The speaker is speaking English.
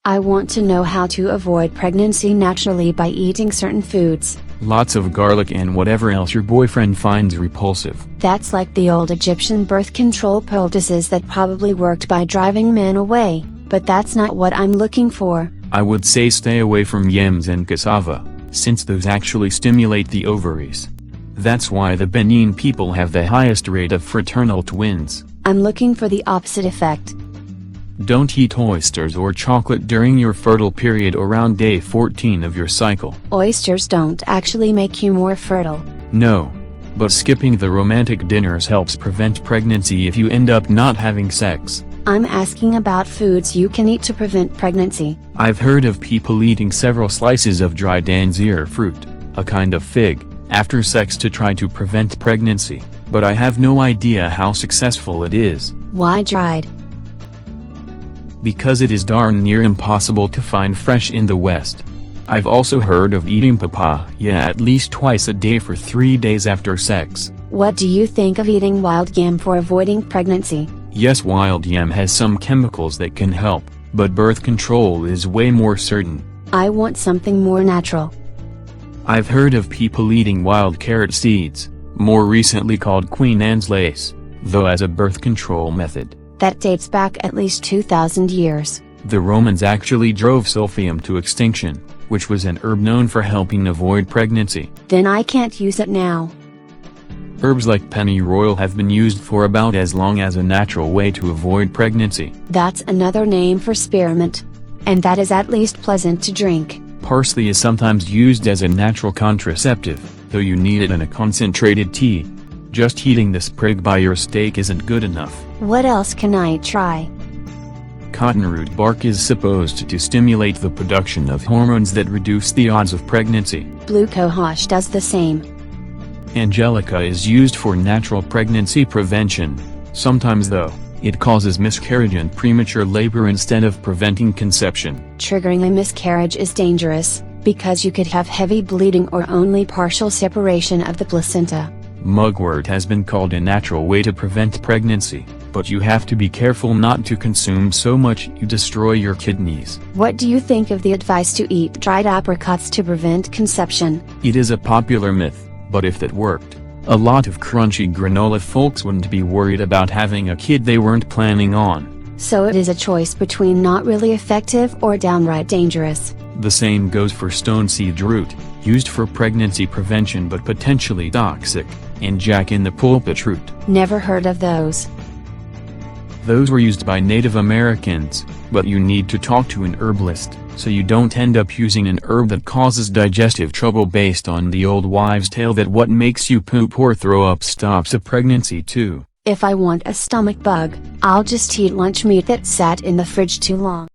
I want to know how to avoid pregnancy naturally by eating certain foods. Lots of garlic and whatever else your boyfriend finds repulsive. That's like the old Egyptian birth control poultices that probably worked by driving men away, but that's not what I'm looking for. I would say stay away from yams and cassava, since those actually stimulate the ovaries. That's why the Benin people have the highest rate of fraternal twins. I'm looking for the opposite effect. Don't eat oysters or chocolate during your fertile period around day 14 of your cycle. Oysters don't actually make you more fertile. No. But skipping the romantic dinners helps prevent pregnancy if you end up not having sex. I'm asking about foods you can eat to prevent pregnancy. I've heard of people eating several slices of dried anzeer fruit, a kind of fig, after sex to try to prevent pregnancy, but I have no idea how successful it is. Why dried? Because it is darn near impossible to find fresh in the West. I've also heard of eating papaya at least twice a day for 3 days after sex. What do you think of eating wild yam for avoiding pregnancy? Yes, wild yam has some chemicals that can help, but birth control is way more certain. I want something more natural. I've heard of people eating wild carrot seeds, more recently called Queen Anne's lace, though as a birth control method. That dates back at least 2,000 years. The Romans actually drove sulfium to extinction, which was an herb known for helping avoid pregnancy. Then I can't use it now. Herbs like pennyroyal have been used for about as long as a natural way to avoid pregnancy. That's another name for spearmint. And that is at least pleasant to drink. Parsley is sometimes used as a natural contraceptive, though you need it in a concentrated tea. Just heating the sprig by your steak isn't good enough. What else can I try? Cottonroot bark is supposed to stimulate the production of hormones that reduce the odds of pregnancy. Blue cohosh does the same. Angelica is used for natural pregnancy prevention. Sometimes though, it causes miscarriage and premature labor instead of preventing conception. Triggering a miscarriage is dangerous, because you could have heavy bleeding or only partial separation of the placenta. Mugwort has been called a natural way to prevent pregnancy, but you have to be careful not to consume so much you destroy your kidneys. What do you think of the advice to eat dried apricots to prevent conception? It is a popular myth, but if that worked, a lot of crunchy granola folks wouldn't be worried about having a kid they weren't planning on. So it is a choice between not really effective or downright dangerous. The same goes for stone seed root, used for pregnancy prevention but potentially toxic, and jack in the pulpit root. Never heard of those. Those were used by Native Americans, but you need to talk to an herbalist, so you don't end up using an herb that causes digestive trouble based on the old wives' tale that what makes you poop or throw up stops a pregnancy too. If I want a stomach bug, I'll just eat lunch meat that sat in the fridge too long.